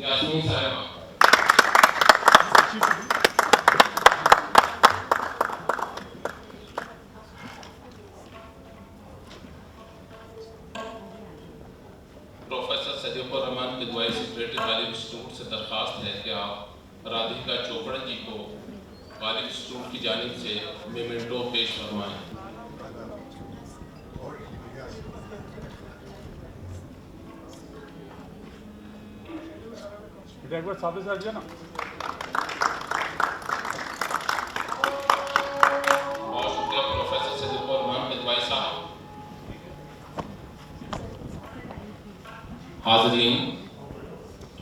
Yasmin Sahiba. Professor Sadiqur Rahman Kidwai secretary Ghalib institute से दरख्वास्त है कि आप राधिका चोपड़ा जी को गालिब इंस्टीट्यूट की जानिब से मेमेंटो पेश फरमाएं। एक बार सामने से हट जाना। बहुत शुक्रिया प्रोफेसर सदीकुर रहमान किदवाई साहब। हाज़रीन,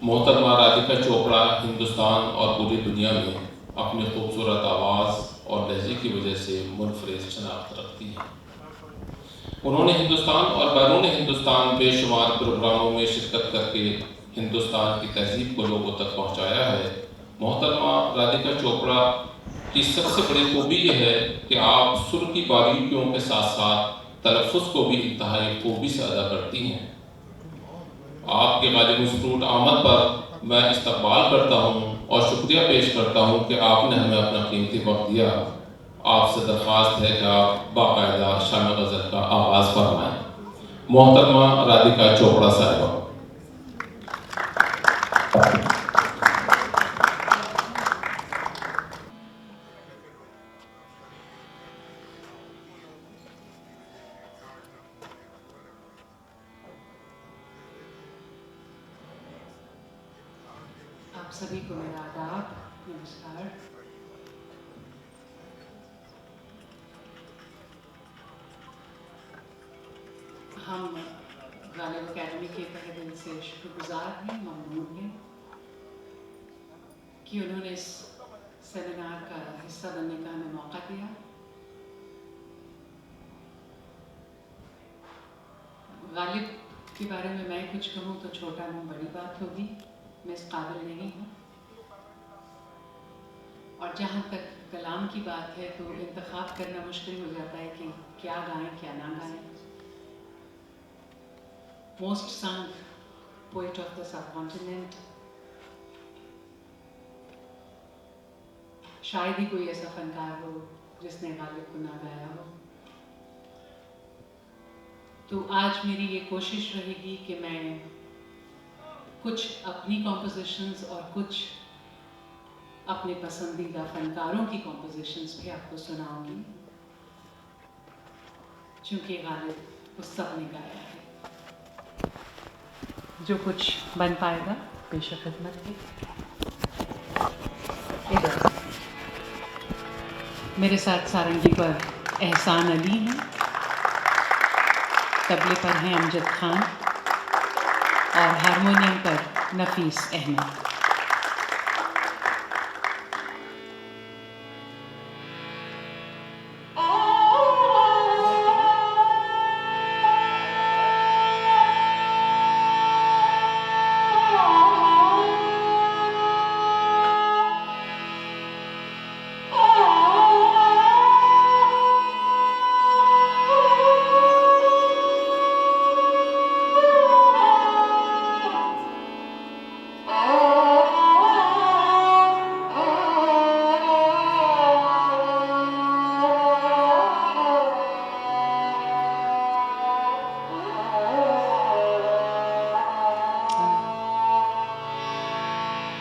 मोहतरमा राधिका चोपड़ा हिंदुस्तान और पूरी दुनिया में अपनी खूबसूरत आवाज़ और लहजे की वजह से मुनफरिद शनाख्त रखती हैं। उन्होंने हिंदुस्तान और बैरून हिंदुस्तान बेशुमार प्रोग्रामों में शिरकत करके हिंदुस्तान की तहजीब को लोगों तक पहुँचाया है। मोहतरमा राधिका चोपड़ा की सबसे बड़ी खूबी यह है कि आप सुर की बारीकियों के साथ साथ तलफ़ुज़ को भी इंतहाई खूबी से अदा करती हैं। आपके गालिब इंस्टीट्यूट आमद पर मैं इस्तकबाल करता हूँ और शुक्रिया पेश करता हूँ कि आपने हमें अपना कीमती वक्त दिया। आपसे दरख्वास्त है कि आप बाकायदा शाम गज़ल का आगाज़ फरमाएँ। मोहतरमा राधिका चोपड़ा साहिबा। आप सभी को मेरा आदाब, नमस्कार। हम गालिब अकेडमी के तहे दिल से शुक्रगुजार हैं, ममनून हैं कि उन्होंने इस सेमिनार का हिस्सा बनने का हमें मौका दिया। गालिब के बारे में मैं कुछ कहूँ तो छोटा मुँह बड़ी बात होगी, मैं इस काबिल नहीं हूँ। और जहाँ तक कलाम की बात है तो इंतखाब करना मुश्किल हो जाता है कि क्या गाएं क्या ना गाएं। Most sung poet of the subcontinent, शायद ही कोई ऐसा फनकार हो जिसने गालिब को ना गाया हो। तो आज मेरी ये कोशिश रहेगी कि मैं कुछ अपनी कॉम्पोजिशंस और कुछ अपने पसंदीदा फनकारों की कॉम्पोजिशंस भी आपको सुनाऊंगी, चूँकि गालिब उस सब ने गाया है। जो कुछ बन पाएगा पेश खिदमत है। इधर मेरे साथ सारंगी पर एहसान अली हैं, तबले पर हैं अमजद खान और हारमोनियम पर नफीस अहमद।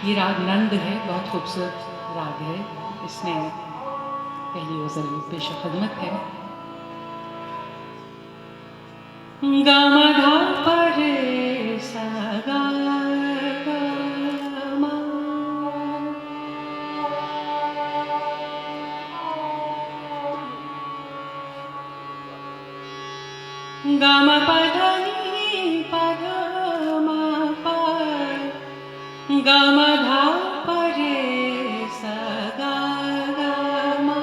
ये राग नंद है, बहुत खूबसूरत राग है। इसमें पहली गज़ल पेश खिदमत है। गा मा धा पा रे सा गा मा, गा मा पा धा नी पा धा मा पा, गा मा धा पा रे सा गा मा।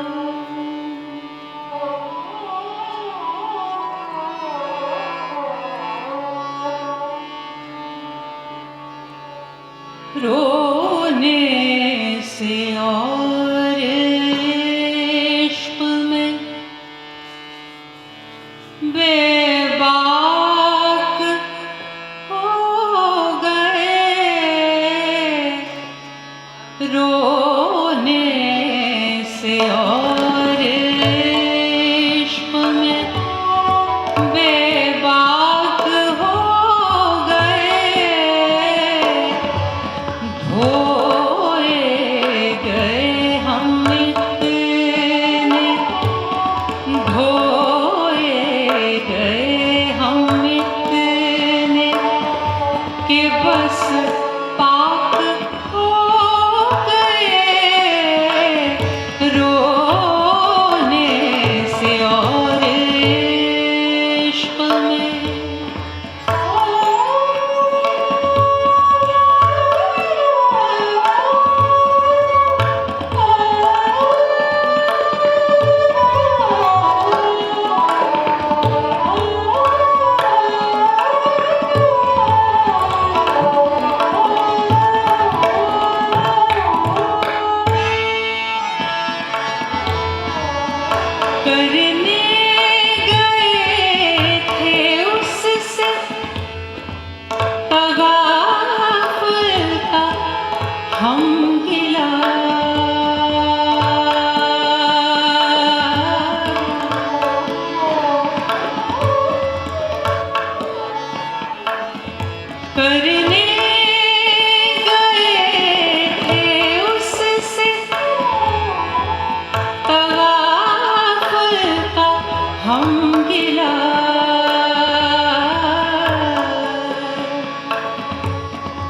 रोने से और इश्क में बेबाक हो गए,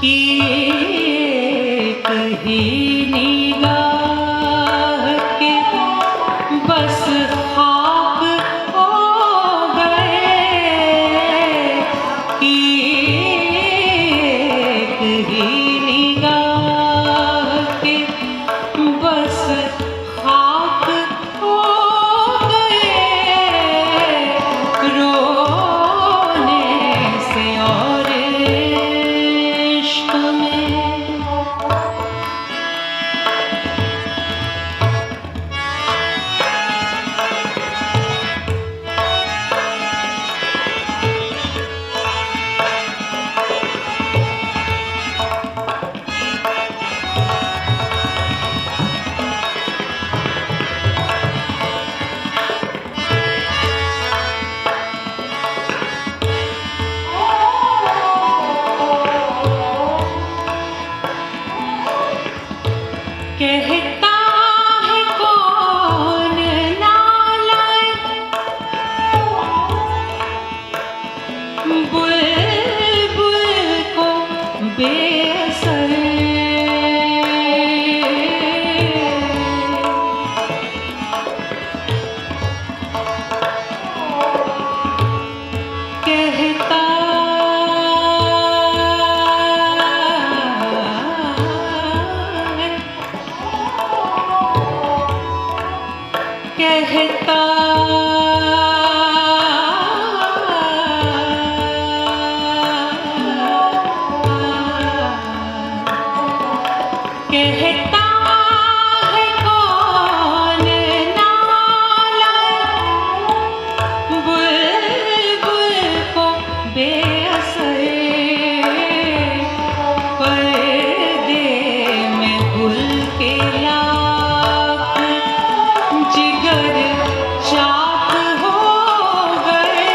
कि एक ही निगाह के बस खाक हो गए, कि एक ही निगाह के बस खाक हो गए, रोने से और इश्क में। कहता है कौन नालायक, बुलबुल को बेअसर, कहता कहता कहता है कौन नालायक, बुलबुल को बेअसर, पर्दे में घुल के लाख जिगर चाक हो गए,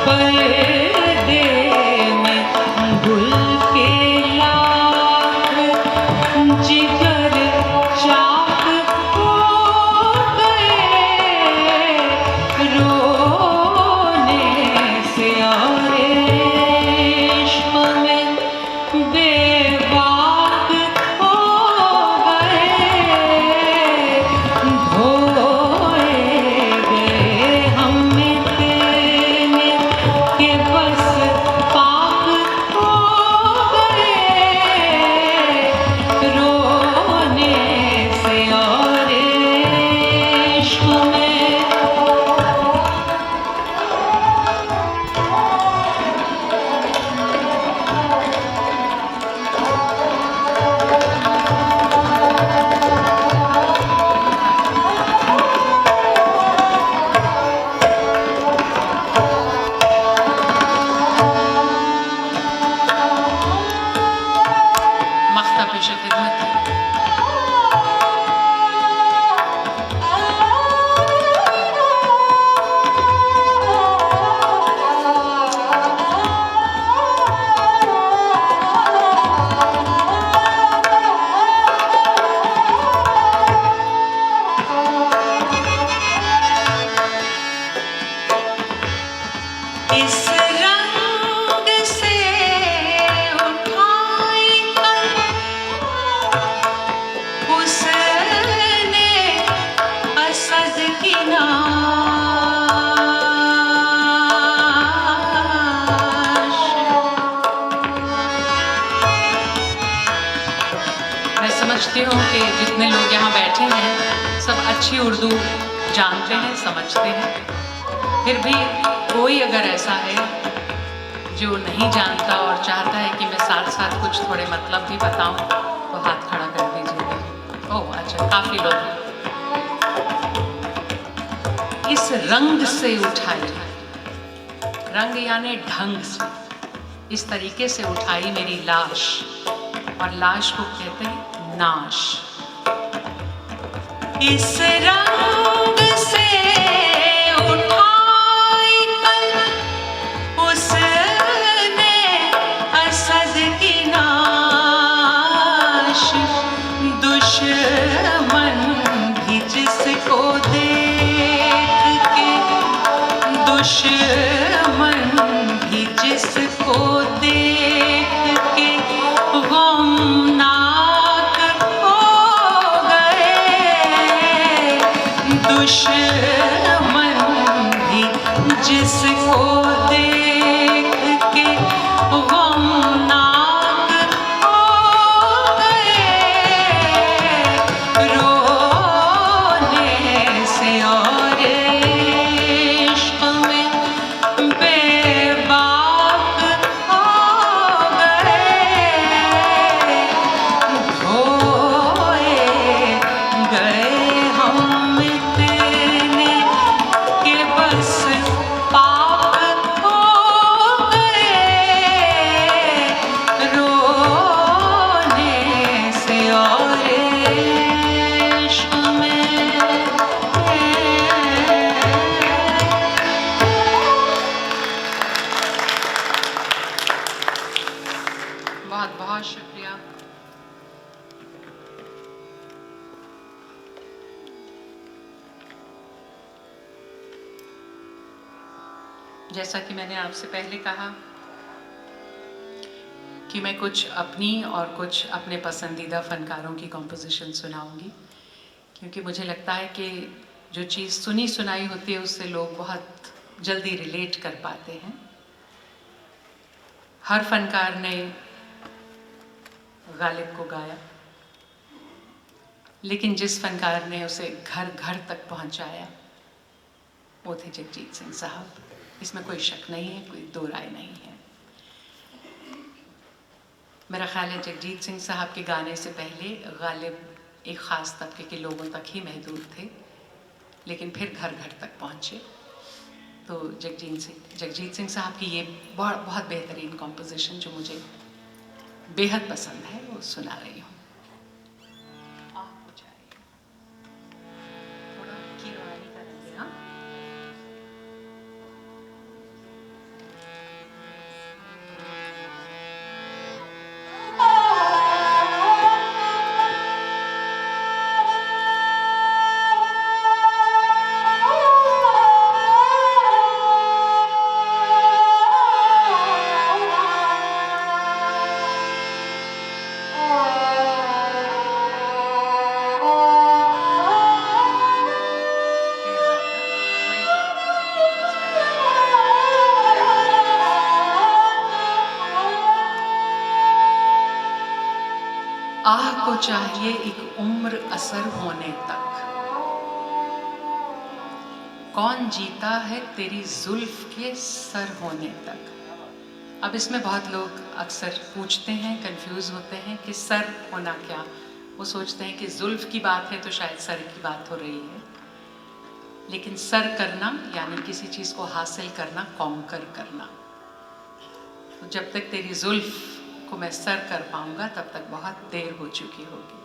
पर्दे में घुल के लाख जिगर चाक हो गए, रोने से और इश्क में बेबाक हो गए, धोए गए हम इतने कि बस पाक हो गए, रोने से और इश्क में। मख्ता पेश खिदमत है। इस रंग से उठाई कल उसने असद की नाश। मैं समझती हूँ कि जितने लोग यहाँ बैठे हैं सब अच्छी उर्दू जानते हैं, समझते हैं, फिर भी कोई अगर ऐसा है जो नहीं जानता और चाहता है कि मैं साथ साथ कुछ थोड़े मतलब भी बताऊं तो हाथ खड़ा कर दीजिएगा। ओह अच्छा, काफी लोग हैं। इस रंग से उठाई, रंग यानी ढंग से, इस तरीके से उठाई मेरी लाश, और लाश को कहते हैं नाश। इस रंग से उठाई कल उसने असद की नाश, दुश्मन भी जिसको देख के, दुश्मन भी जिसको देख बहुत बहुत शुक्रिया। जैसा कि मैंने आपसे पहले कहा कि मैं कुछ अपनी और कुछ अपने पसंदीदा फ़नकारों की कॉम्पोजिशन सुनाऊंगी, क्योंकि मुझे लगता है कि जो चीज़ सुनी सुनाई होती है उससे लोग बहुत जल्दी रिलेट कर पाते हैं। हर फनकार ने गालिब को गाया, लेकिन जिस फनकार ने उसे घर घर तक पहुंचाया वो थे जगजीत सिंह साहब। इसमें कोई शक नहीं है, कोई दो राय नहीं है। मेरा ख्याल है जगजीत सिंह साहब के गाने से पहले गालिब एक ख़ास तबके के लोगों तक ही महदूद थे, लेकिन फिर घर घर तक पहुँचे। तो जगजीत सिंह साहब की ये बहुत बेहतरीन कॉम्पोजिशन जो मुझे बेहद पसंद है वो सुना रही हूँ। थोड़ा कीरवानी करेंगे। हाँ, आह को चाहिए एक उम्र असर होने तक, कौन जीता है तेरी जुल्फ के सर होने तक। अब इसमें बहुत लोग अक्सर पूछते हैं, कंफ्यूज होते हैं कि सर होना क्या। वो सोचते हैं कि जुल्फ की बात है तो शायद सर की बात हो रही है, लेकिन सर करना यानी किसी चीज़ को हासिल करना, कॉन्कर करना। तो जब तक तेरी जुल्फ को मैं सर कर पाऊंगा तब तक बहुत देर हो चुकी होगी।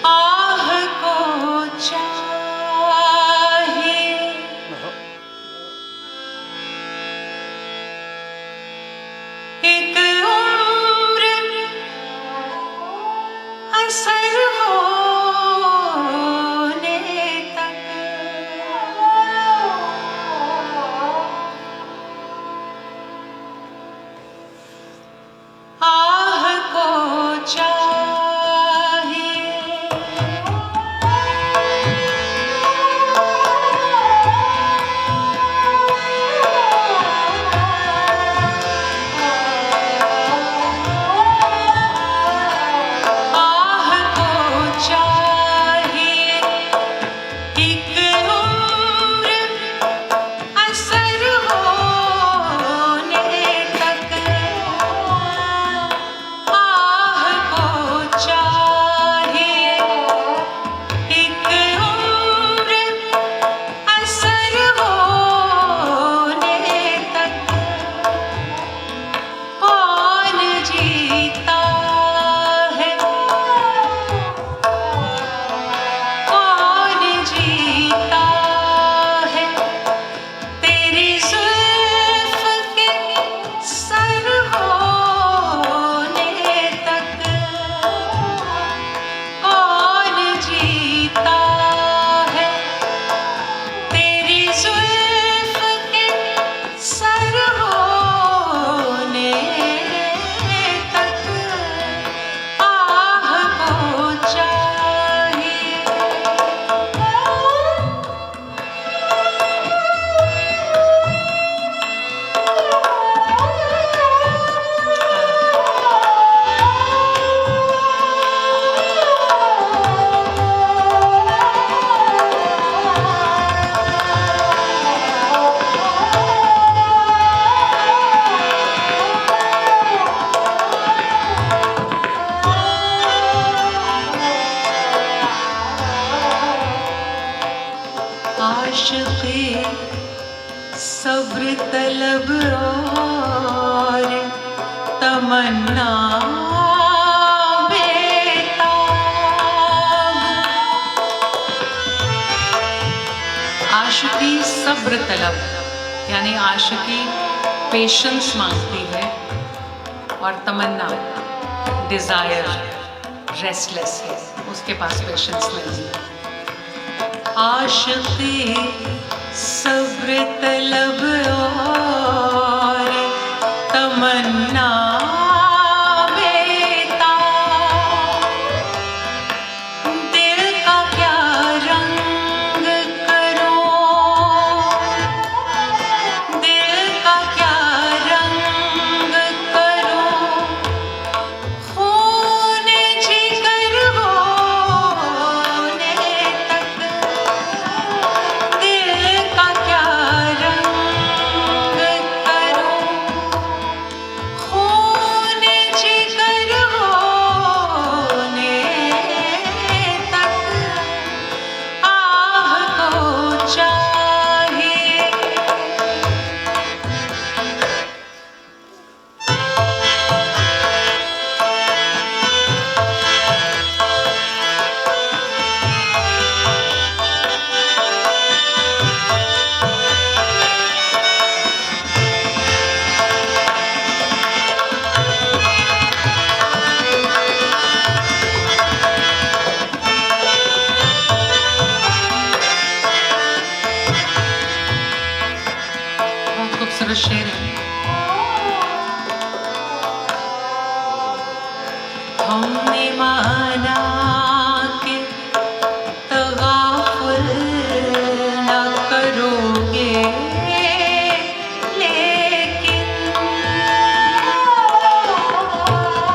आह को चाहिए एक उम्र असर होने तक, आह को आशिक़े सब्र तलब और तमन्ना बेताब। आशिक़ी सब्र तलब यानी आशिकी पेशेंस मांगती है और तमन्ना डिज़ायर रेस्टलेस है, उसके पास पेशेंस नहीं है। आशिकी सब्र तलब और तमन्ना शेर है। हमने माना कि तगाफुल न करोगे, लेकिन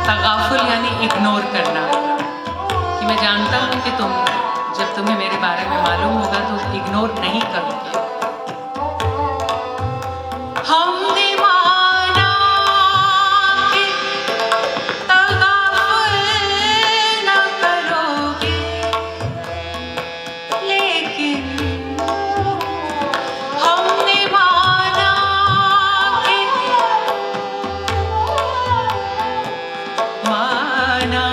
तगाफुल यानी इग्नोर करना, कि मैं जानता हूँ कि जब तुम्हें मेरे बारे में मालूम होगा तो इग्नोर नहीं करोगे। हमने माना कि तगाफुल न करोगे, लेकिन हमने माना कि माना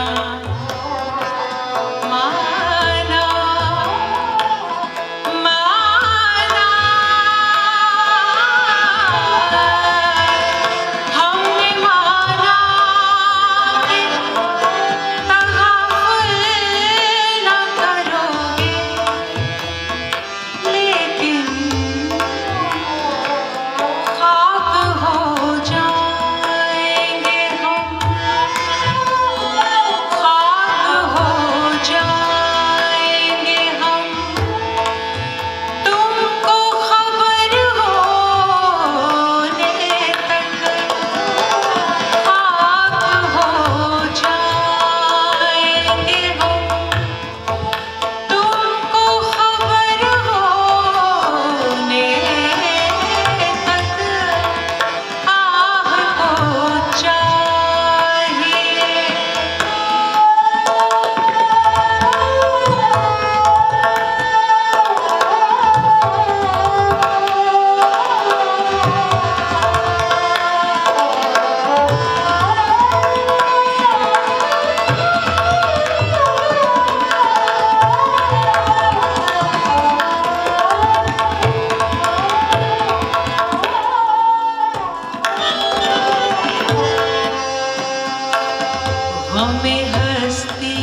हमें हस्ती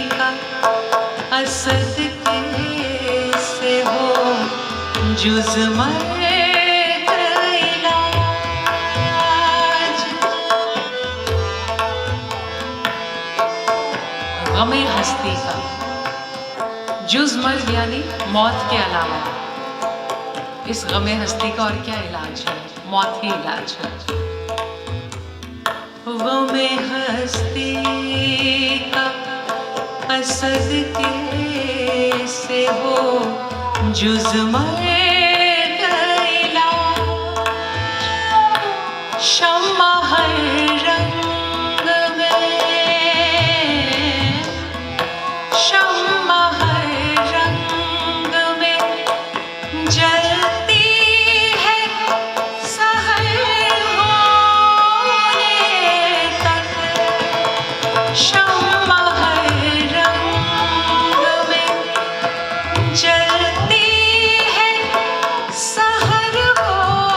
का असद कैसे हो जुज़ मर्ग इलाज। हमें हस्ती का जुज़ मर्ग यानी मौत के अलावा इस गमे हस्ती का और क्या इलाज है? मौत ही इलाज है। गमे हस्ती का असद कैसे हो जुज़ मर्ग इलाज। शम्मा हर रंग में, शम्मा हर रंग में जलती है सहर होने तक। शम्मा हर रंग में जलती है सहर होने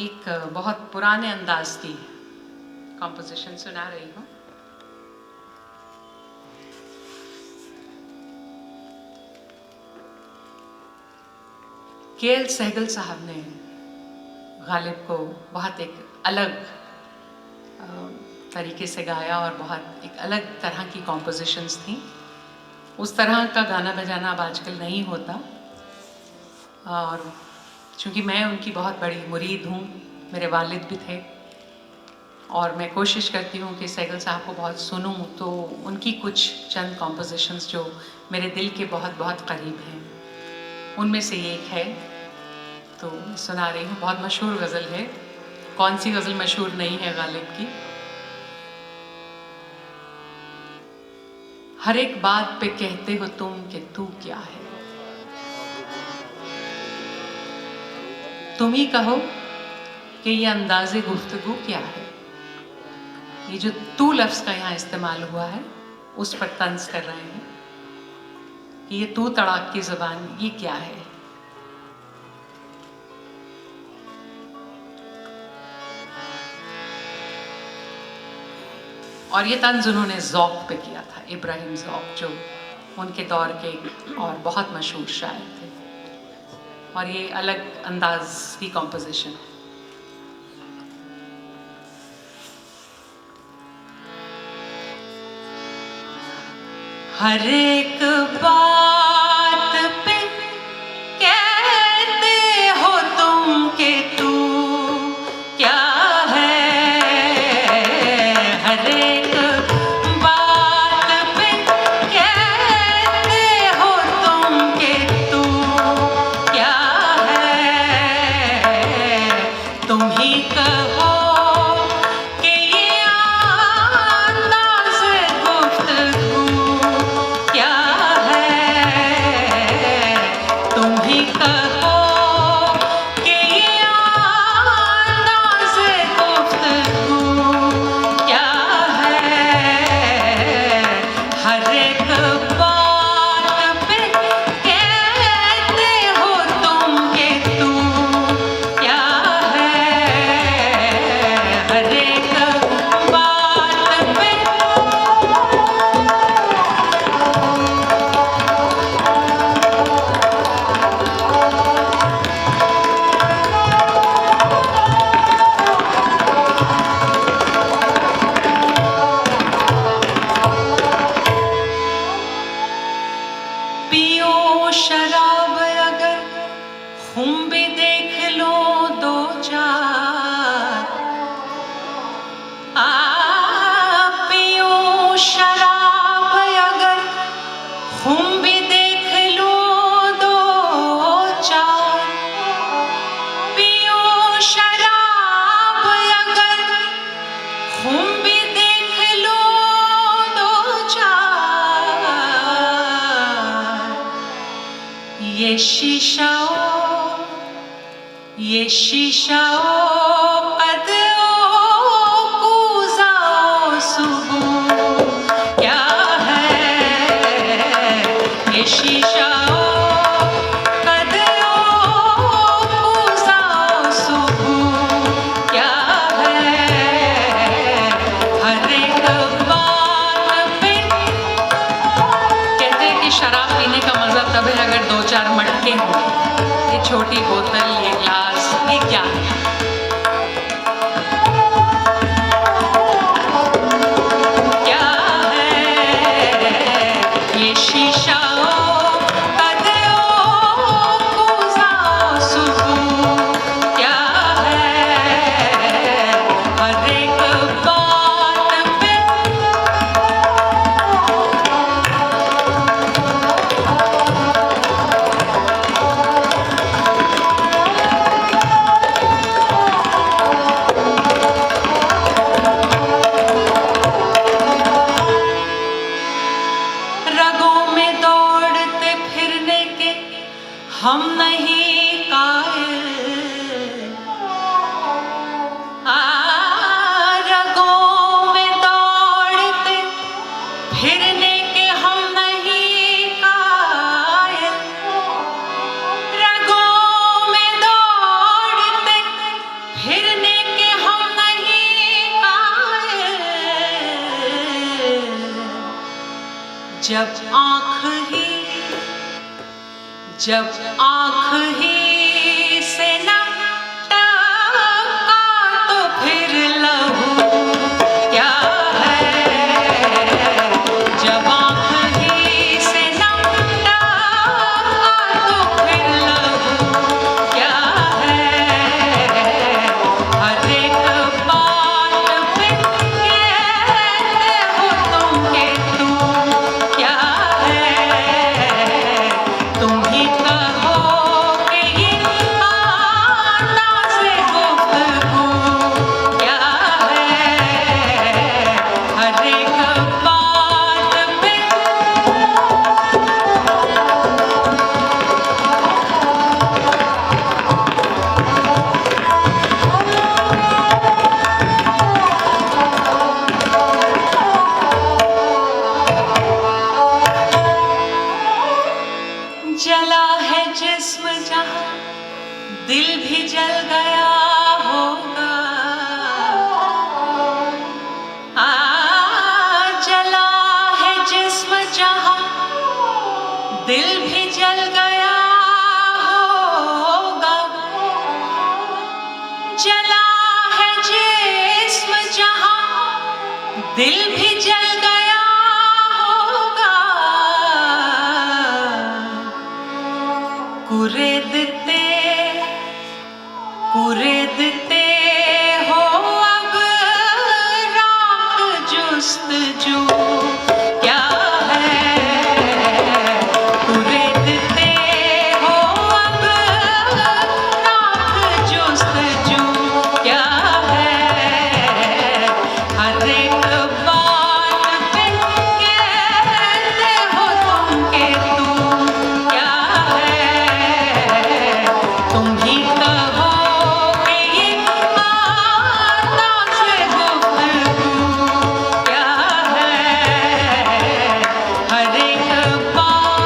एक बहुत पुराने अंदाज की कॉम्पोजिशन सुना रही हूँ। के.एल. सहगल साहब ने गालिब को बहुत एक अलग तरीके से गाया और बहुत एक अलग तरह की कॉम्पोजिशंस थी। उस तरह का गाना बजाना अब आजकल नहीं होता, और चूँकि मैं उनकी बहुत बड़ी मुरीद हूँ, मेरे वालिद भी थे, और मैं कोशिश करती हूँ कि सहगल साहब को बहुत सुनूँ, तो उनकी कुछ चंद कॉम्पोजिशंस जो मेरे दिल के बहुत बहुत करीब हैं, उनमें से एक है, तो सुना रही हूँ। बहुत मशहूर गज़ल है। कौन सी गज़ल मशहूर नहीं है गालिब की। हर एक बात पे कहते हो तुम कि तू क्या है, तुम ही कहो कि ये अंदाज़े गुफ्तगू क्या है। ये जो तू लफ्ज़ का यहाँ इस्तेमाल हुआ है, उस पर तंज कर रहे हैं कि ये तू तड़ाक की ज़बान ये क्या है। और ये तंज उन्होंने ज़ौक़ पे किया था, इब्राहिम ज़ौक़, जो उनके दौर के और बहुत मशहूर शायर थे, और ये अलग अंदाज की कॉम्पोजिशन। हर एक बात पे कहते हो तुम कि तू क्या है, हर एक बात पे कहते हो तुम कि तू क्या है, तुम ही कहो कि ये अंदाज़ गुफ्तगू क्या है, तुम ही कहो कि ये अंदाज़ गुफ्तगू क्या है, हर एक बात पे कहते हो तुम कि तू क्या है, हर एक बात पे पियो शराब अगर खून भी देख लो दो चार, पियो शराब अगर खून भी देख लो दो चार, पियो शराब अगर खून भी देख लो दो चार, ये शीशाओ कद ओ कूज़ाओ सुबह क्या है, ये शीशाओ कद ओ कूज़ाओ सुबह क्या है, हर एक बात पे कहते हैं कि शराब पीने का मज़ा तब है अगर दो चार मटके हों। ये छोटी बोतल, ये ग्लास, ये क्या है, क्या है, ये शीशाओ कद ओ कूज़ाओ सुबह क्या है, हर एक बात पे रगों में दौड़ते फिरने के हम नहीं कायल, रगों में दौड़ते फिरने के हम नहीं कायल, रगों में दौड़ते फिर जब आँख ही से न टपका तो फिर लहू क्या है। जब आँख ही से न टपका तो फिर लहू क्या है। हर एक बात पे कहते हो तुम के तू क्या है। तुम ही कहो कि ये अंदाज़ गुफ्तगू क्या है। हर एक बात पे जला है जिस्म जहाँ दिल भी जल गया होगा। जला है जिस्म जहाँ दिल भी जल गया होगा। जला है जिस्म जहाँ दिल भी जल गया होगा। कुरेदते हो अब राख जुस्तजू क्या है। कुरेदते हो अब राख जुस्तजू क्या है। हर एक बात पे कहते हो तुम के तू क्या है। तुम ही कहो कि ये अंदाज़ गुफ्तगू क्या है। हर एक बात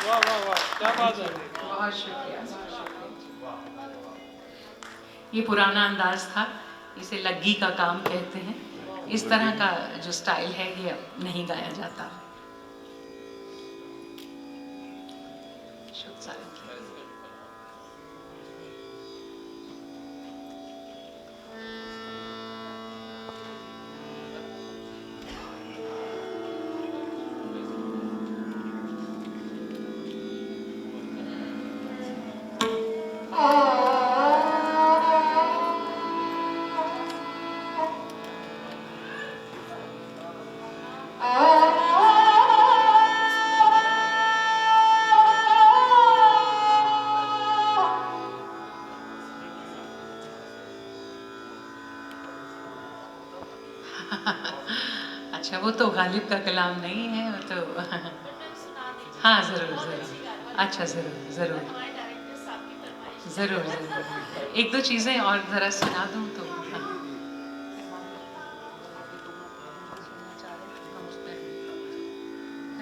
वाह वाह वाह, क्या बात है। बहुत शुक्रिया। ये पुराना अंदाज था, इसे लग्गी का काम कहते हैं। इस तरह का जो स्टाइल है ये अब नहीं गाया जाता। शुभ सारंगी। अच्छा, वो तो गालिब का कलाम नहीं है, वो तो हाँ ज़रूर ज़रूर। अच्छा ज़रूर ज़रूर ज़रूर ज़रूर। एक दो चीज़ें और ज़रा सुना दूँ तो हाँ।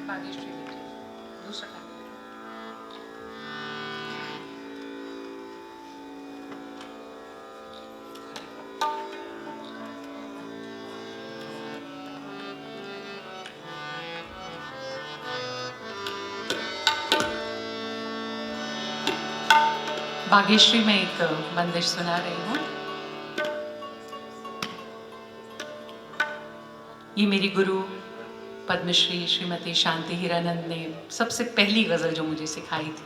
बागेश्वरी दूसरा गाना। बागेश्वरी में एक बंदिश सुना रही हूँ। ये मेरी गुरु पद्मश्री श्रीमती शांति हीरानंद ने सबसे पहली गज़ल जो मुझे सिखाई थी,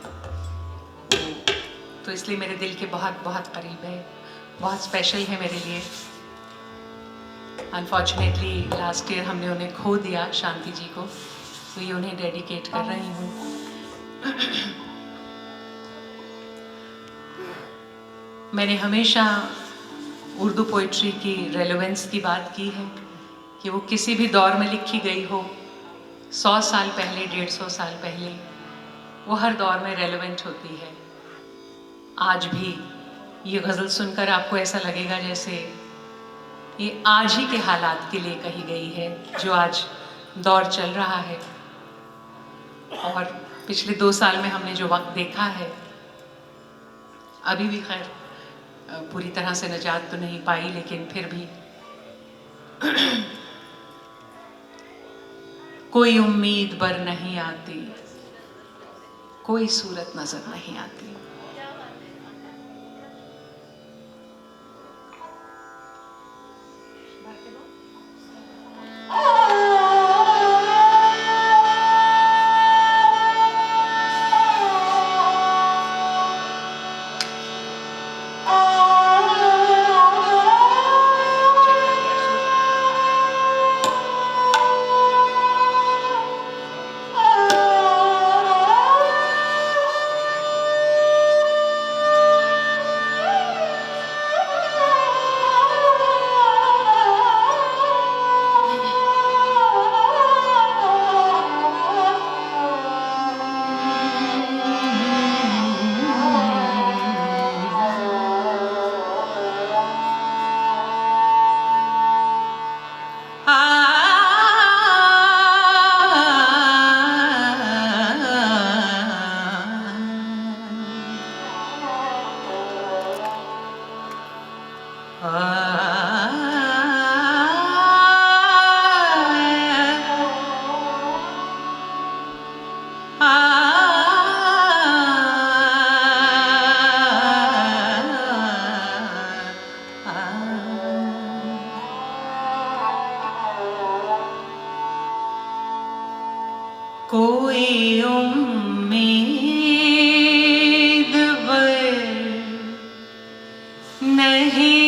तो इसलिए मेरे दिल के बहुत बहुत करीब है, बहुत स्पेशल है मेरे लिए। अनफॉर्चुनेटली लास्ट ईयर हमने उन्हें खो दिया, शांति जी को, तो ये उन्हें डेडिकेट कर रही हूँ। मैंने हमेशा उर्दू पोइट्री की रेलेवेंस की बात की है कि वो किसी भी दौर में लिखी गई हो, 100 साल पहले, 150 साल पहले, वो हर दौर में रेलेवेंट होती है। आज भी ये गज़ल सुनकर आपको ऐसा लगेगा जैसे ये आज ही के हालात के लिए कही गई है, जो आज दौर चल रहा है। और पिछले 2 साल में हमने जो वक्त देखा है, अभी भी खैर पूरी तरह से निजात तो नहीं पाई, लेकिन फिर भी कोई उम्मीद बर नहीं आती, कोई सूरत नजर नहीं आती। कोई उम्मीद बर नहीं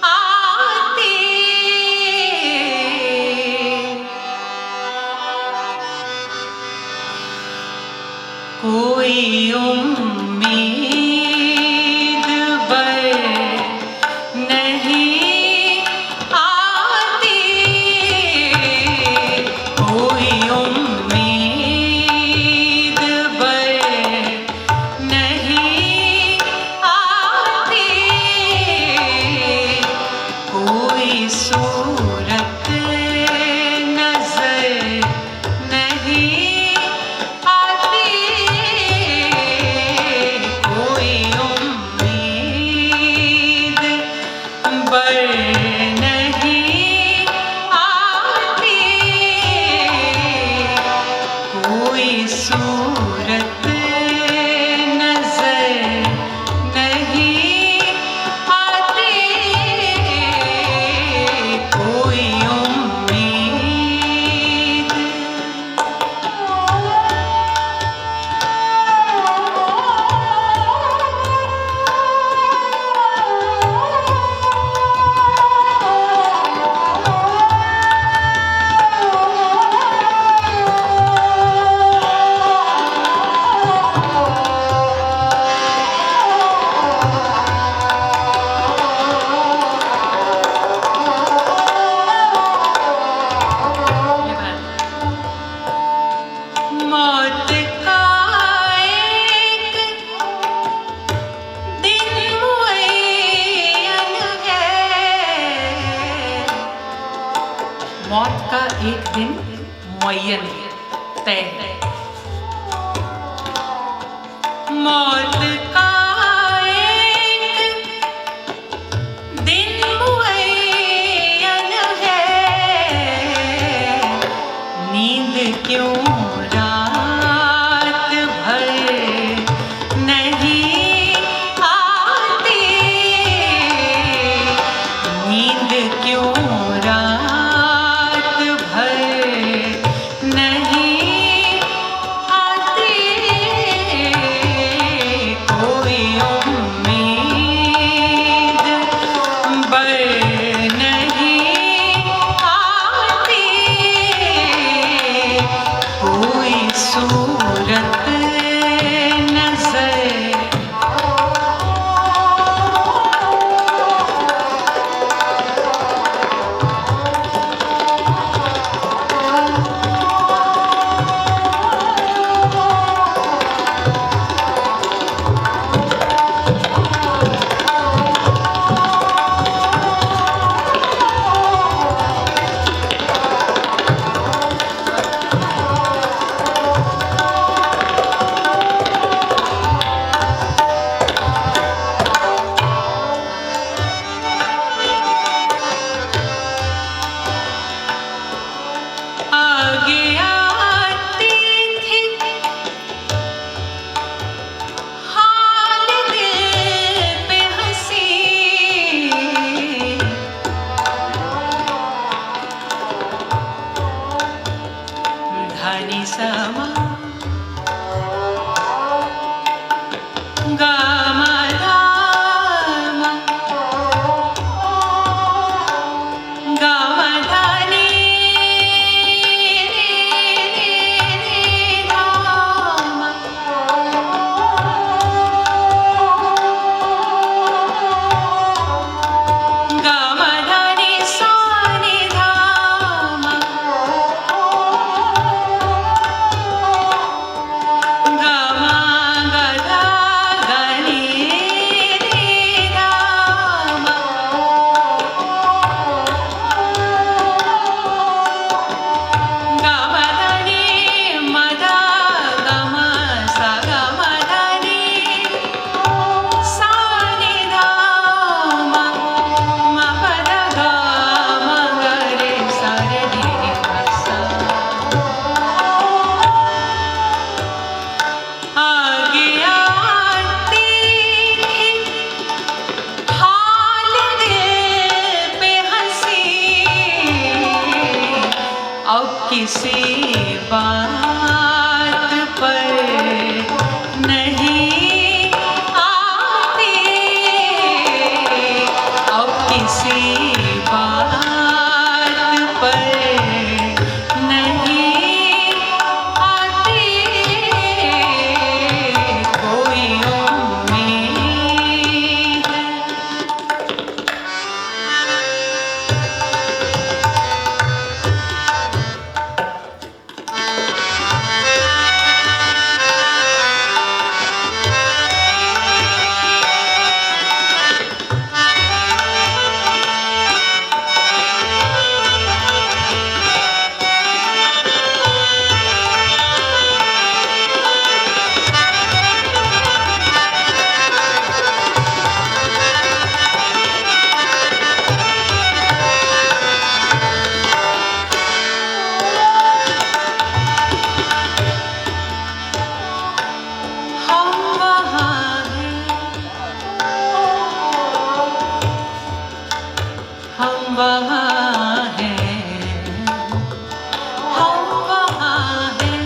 आती, कोई उम्मीद बर नहीं आती, कोई उम्मीद बर नहीं आती, कोई सूरत नजर नहीं आती, कोई उम्मीद बर नहीं आती, कोई सूरत नजर नहीं आती, कोई उम्मीद। मौत का एक दिन मुअय्यन है, मौत का एक दिन मुअय्यन है, तय है। मौत का एक दिन मुअय्यन है, नींद क्यों रात भर नहीं आती, नींद क्यों रात भर नहीं आती, किसी बात पर नहीं आते, अब किसी बात पर नहीं आते, कोई उम्मीद है। हम वहाँ हैं, हम वहाँ हैं,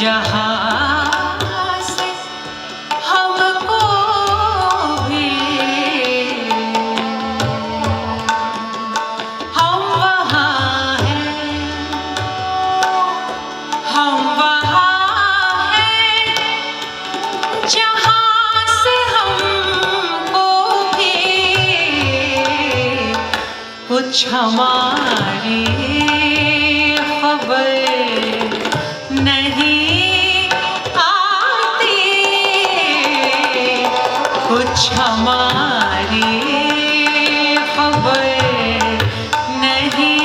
जहाँ से हमको भी हम वहाँ हैं, हम वहाँ हैं, जहाँ से हमको भी कुछ हमारी खबर नहीं आती, कुछ हमारी खबर नहीं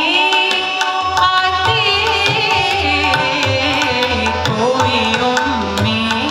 आती, कोई उम्मीद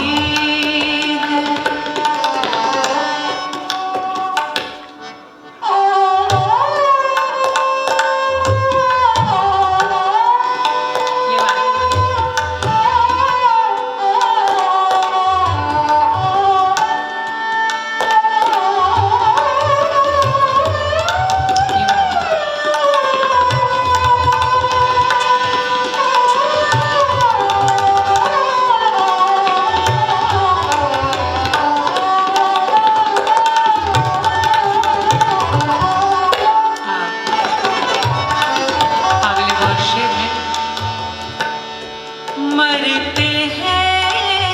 मरते हैं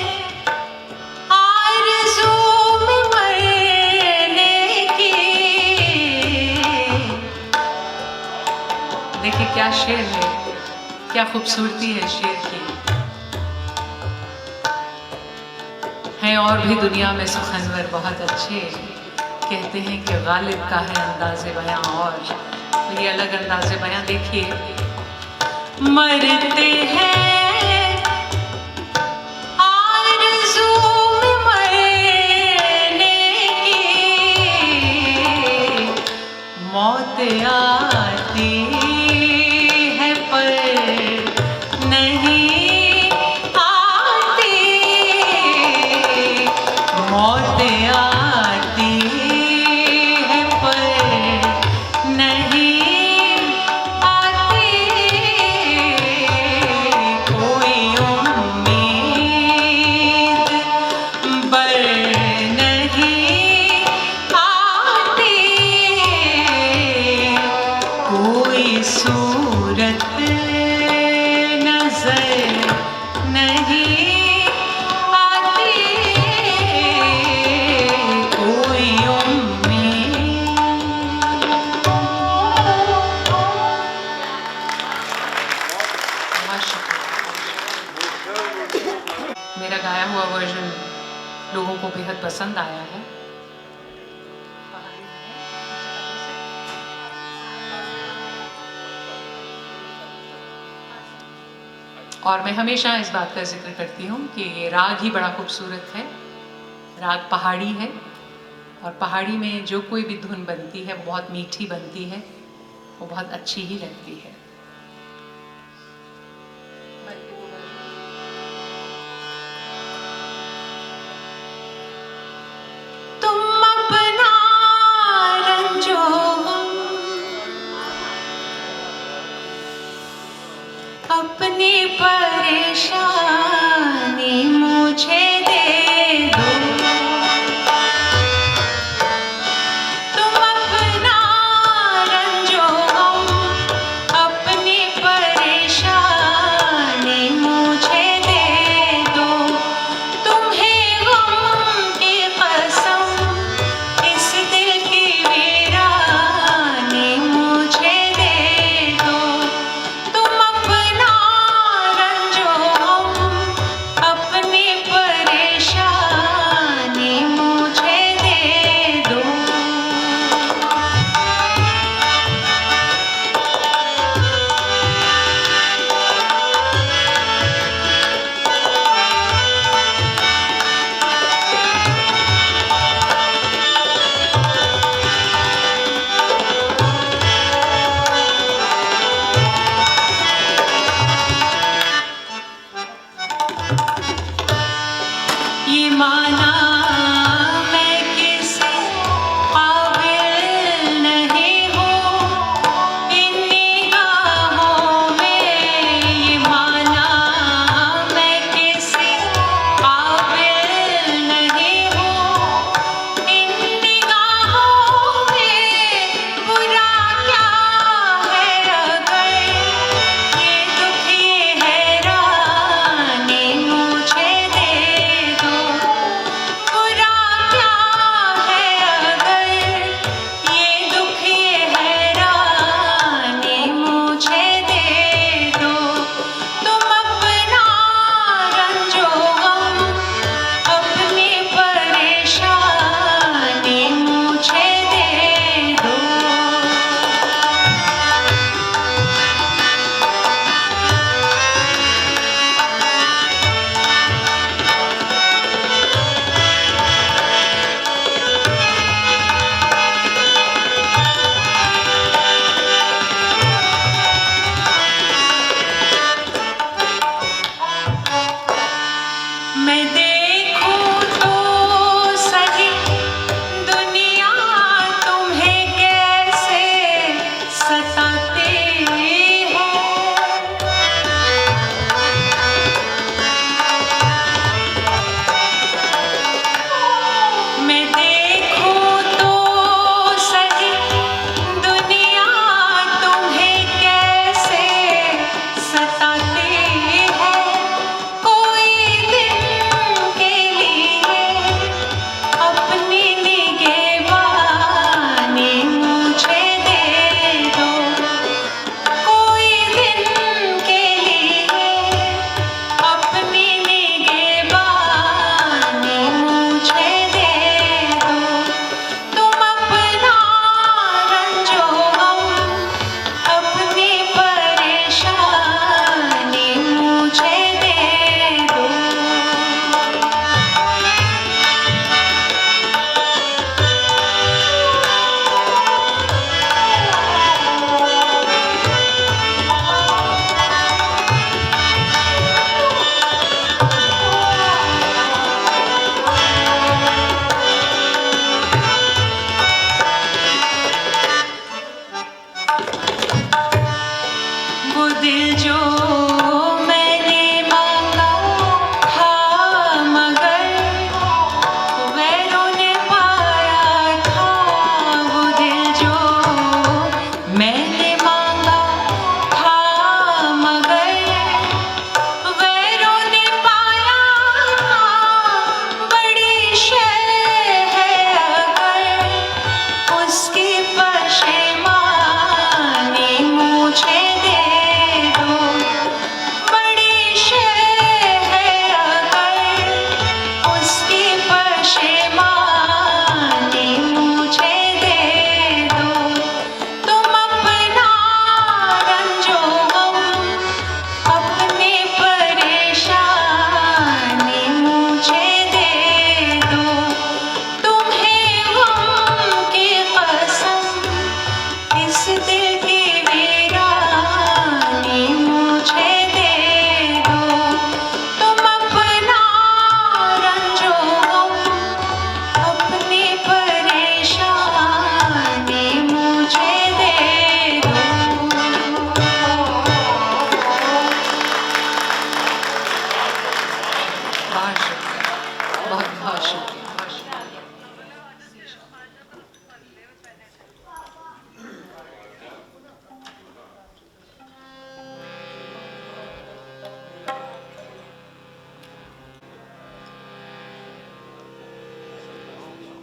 आरज़ू में मरने की। देखिए क्या शेर है, क्या खूबसूरती है शेर की। हैं और भी दुनिया में सुखनवर बहुत अच्छे, कहते हैं कि गालिब का है अंदाज़े बयां, और तो ये अलग अंदाज़े बयां देखिए। मरते हैं मौत आती है पर नहीं आती, मौत आती है पर नहीं आती, कोई उम्मीद बर नहीं आती, कोई सूरत नजर नहीं आती, कोई उम्मीद। मेरा गाया हुआ वर्जन लोगों को बेहद पसंद आया है। और मैं हमेशा इस बात का जिक्र करती हूँ कि ये राग ही बड़ा खूबसूरत है। राग पहाड़ी है, और पहाड़ी में जो कोई भी धुन बनती है वो बहुत मीठी बनती है, वो बहुत अच्छी ही लगती है। तुम अपना रंजो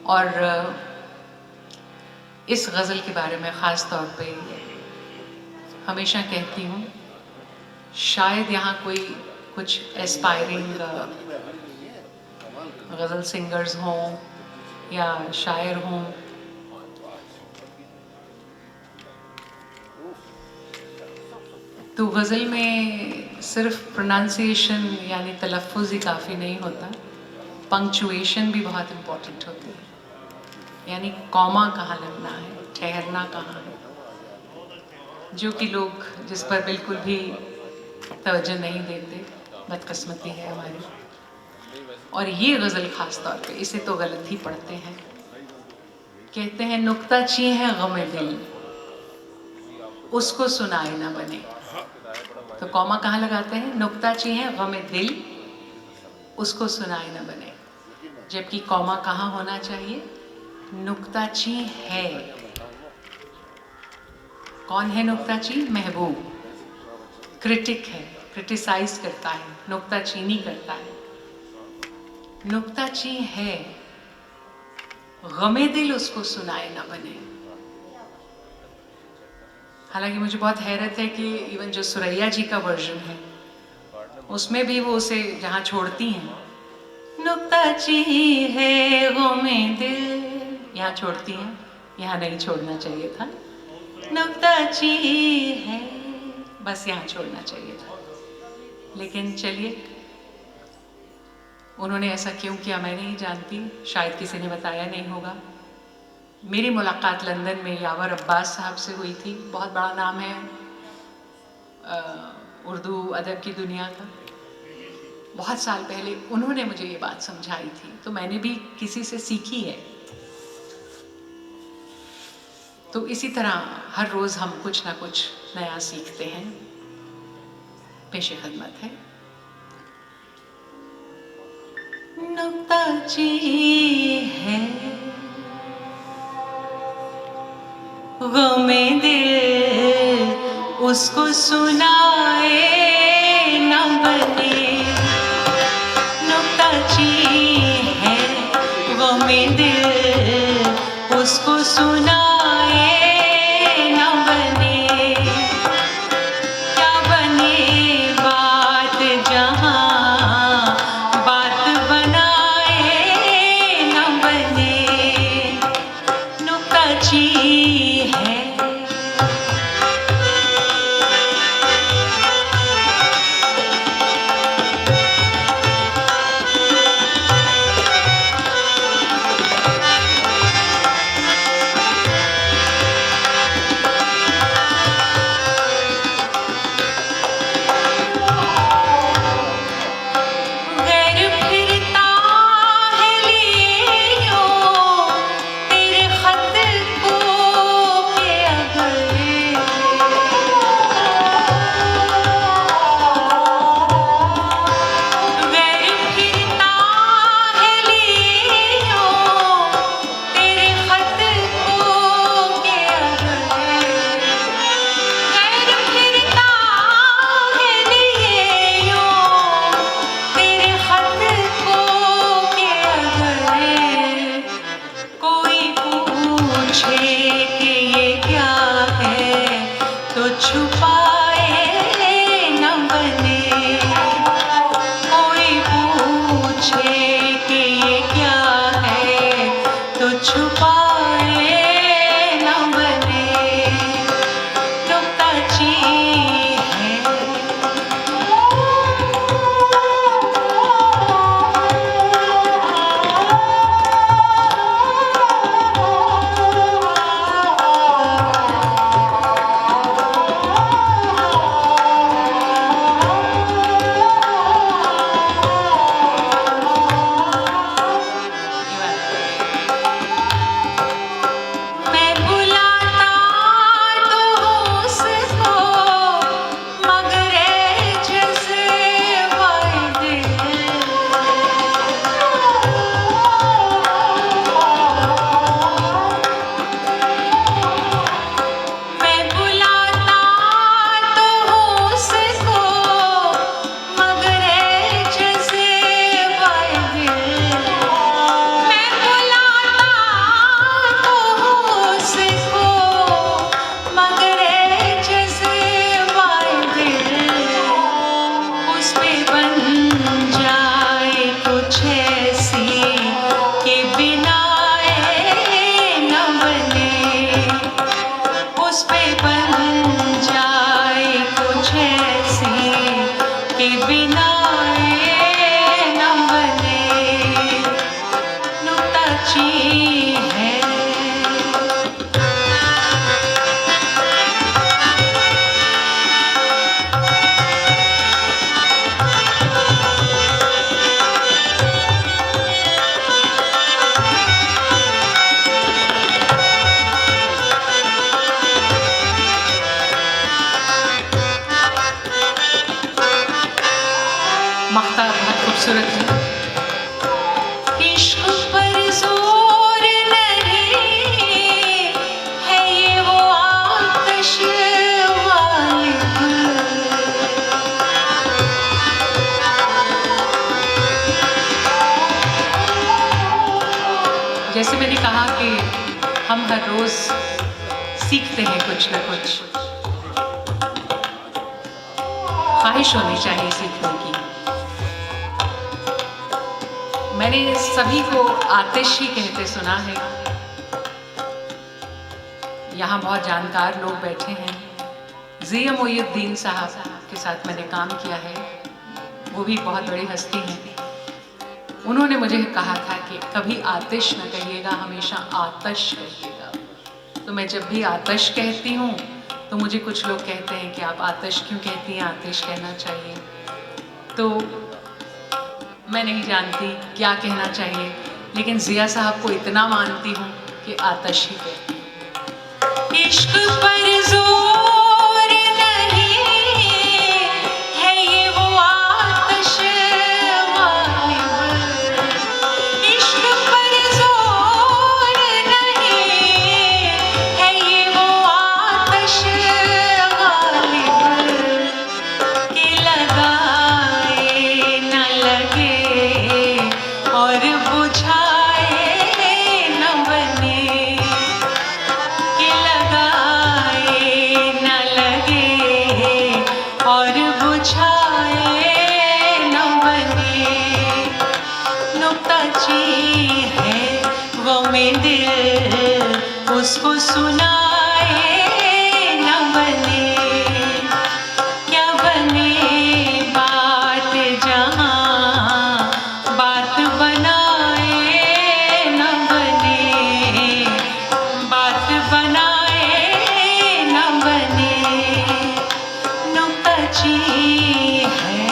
और इस गज़ल के बारे में ख़ास तौर पे हमेशा कहती हूँ, शायद यहाँ कोई कुछ एस्पायरिंग गज़ल सिंगर्स हों या शायर हों, तो गज़ल में सिर्फ प्रोनाउंसिएशन यानी तलफ़्फ़ुज़ ही काफ़ी नहीं होता, पंक्चुएशन भी बहुत इम्पॉर्टेंट होती है। यानी कॉमा कहाँ लगना है, ठहरना कहाँ है, जो कि लोग जिस पर बिल्कुल भी तवज्जो नहीं देते, बदकिस्मती है हमारी। और ये गज़ल ख़ास तौर पे इसे तो गलत ही पढ़ते हैं। कहते हैं नुक्ताची है गमे दिल, उसको सुनाए ना बने। तो कॉमा कहाँ लगाते हैं? नुक्ताची है गमे दिल, उसको सुनाए ना बने। जबकि कॉमा कहाँ होना चाहिए? नुक्ताची है। कौन है नुक्ताची? महबूब, क्रिटिक है, क्रिटिसाइज करता है, नुक्ताचीनी करता है। नुक्ताची है, गमे दिल उसको सुनाए ना बने। हालांकि मुझे बहुत हैरत है कि इवन जो सुरैया जी का वर्जन है उसमें भी वो उसे जहाँ छोड़ती हैं, नुक्ताची है गमे दिल, यहाँ छोड़ती हैं, यहाँ नहीं छोड़ना चाहिए था। नुक्ताची है, बस यहाँ छोड़ना चाहिए था। लेकिन चलिए, उन्होंने ऐसा क्यों किया मैं नहीं जानती, शायद किसी ने बताया नहीं होगा। मेरी मुलाकात लंदन में यावर अब्बास साहब से हुई थी। बहुत बड़ा नाम है उर्दू अदब की दुनिया का। बहुत साल पहले उन्होंने मुझे ये बात समझाई थी, तो मैंने भी किसी से सीखी है। तो इसी तरह हर रोज़ हम कुछ ना कुछ नया सीखते हैं। पेशे खिदमत है। नुक्ताची है गमे दिल, उसको सुनाए न बने। नुक्ताची है गमे दिल, उसको सुनाए न बने। क्या बने बात जहाँ बात बनाए न बने। नुक्ताची है। जैसे मैंने कहा कि हम हर रोज सीखते हैं कुछ न कुछ, ख्वाहिश होनी चाहिए सीखने की। मैंने सभी को आतिश ही कहते सुना है। यहाँ बहुत जानकार लोग बैठे हैं। ज़िया मोइनुद्दीन साहब के साथ मैंने काम किया है, वो भी बहुत बड़ी हस्ती हैं। उन्होंने मुझे कहा था कि कभी आतिश न कहिएगा, हमेशा आतश कहिएगा। तो मैं जब भी आतश कहती हूँ तो मुझे कुछ लोग कहते हैं कि आप आतश क्यों कहती हैं, आतिश कहना चाहिए। तो मैं नहीं जानती क्या कहना चाहिए, लेकिन ज़िया साहब को इतना मानती हूँ कि आतश ही कहती हूँ। इश्क पर जोर नहीं है ये वो आतश वालिब, इश्क पर जोर नहीं है ये वो आतश वालिब, कि लगाए न लगे और बुझाए न बने, कि लगाए न लगे और बुझाए न बने। नुक्ताची है वो में दिल, उसको सुनाए न बने, क्या बने बात जहाँ बात बनाए न बने, बात बनाए न बने। नुक्ताची है।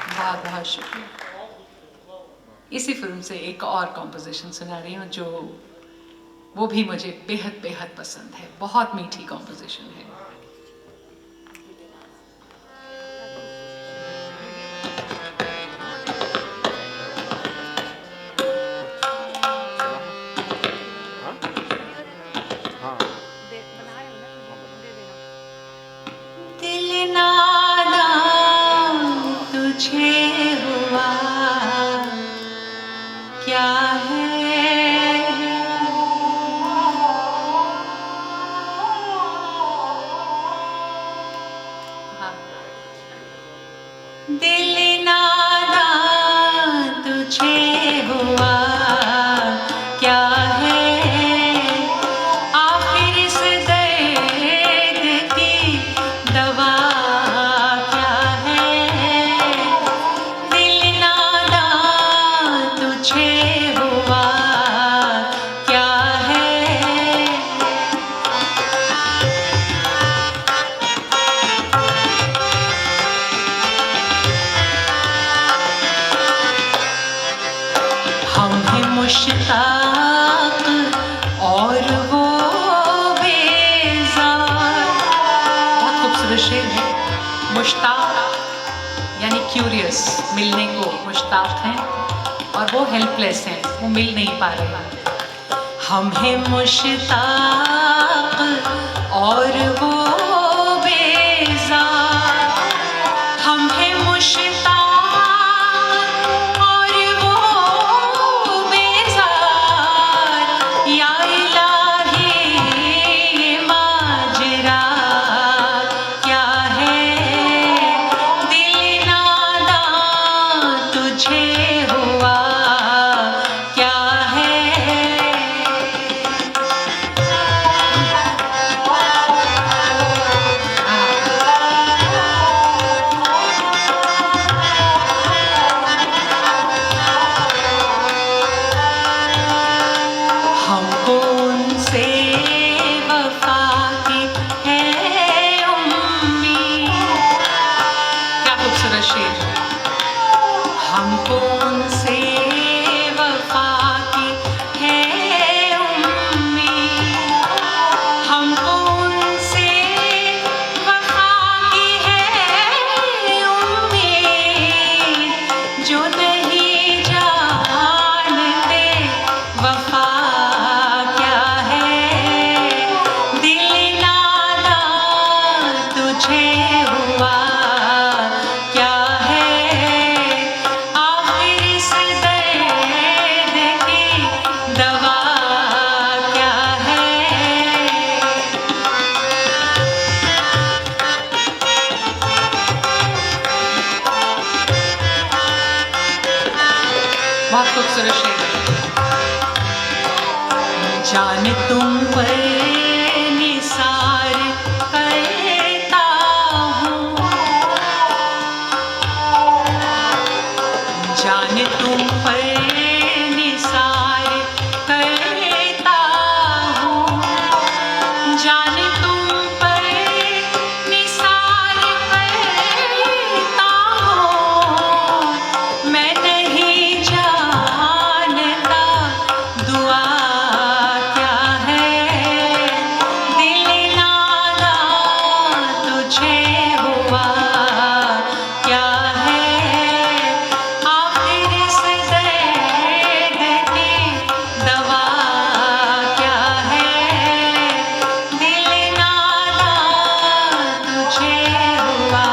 बहुत बहुत शुक्रिया। इसी फिल्म से एक और कॉम्पोजिशन सुना रही हूँ जो वो भी मुझे बेहद बेहद पसंद है। बहुत मीठी कॉम्पोजिशन है। दिल नादान तुझे हुआ क्या है, हाँ। दिल नादान तुझे हुआ क्या है, आखिर इस दर्द की दवा क्या है। दिल नादान तुझे हुआ क्या है, हम हैं मुश्ताक और वो बेजार। बहुत खूबसूरत शेर है। मुश्ताक यानी क्यूरियस, मिलने को मुश्ताक हैं, और वो हेल्पलेस हैं, वो मिल नहीं पा रहे। हम हैं मुश्ताक और वो बेजार, हम हैं मुश्ताक और वो बेजार। या इलाही ये माजरा क्या है, दिल नादान तुझे हुआ क्या है। हमको उनसे वफा की है उम्मीद। क्या खूबसूरत शेर। हमको उनसे वफा की है उम्मीद, हमको उनसे वफा की है उम्मीद, जो नहीं जानते वफा क्या है। दिल नादान तुझे हुआ खूबसूरत शेर है। जान तुम पर निसार करता हूँ, जान तुम पर निसार करता हूँ, जान तुम पर निसार करता हूँ। मैं नहीं जानता दुआ क्या है, दिल नादा तुझे हुआ क्या है, आखिर इस दर्द की दवा क्या है, दिल नादा तुझे हुआ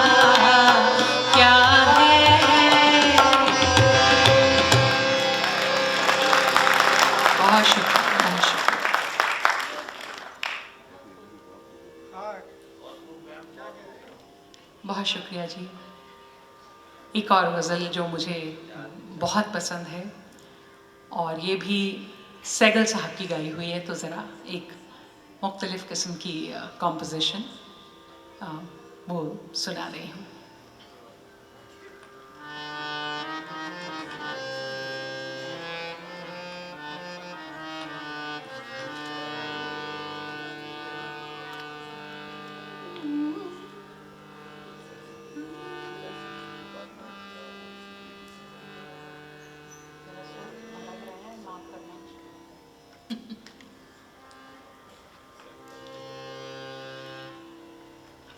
क्या है। बहुत शुक्रिया, बहुत शुक्रिया। बहुत शुक्रिया जी। एक और गज़ल जो मुझे बहुत पसंद है और ये भी सैगल साहब की गाई हुई है, तो ज़रा एक मुख्तलिफ़ किस्म की कॉम्पोजिशन वो सुना रही हूँ।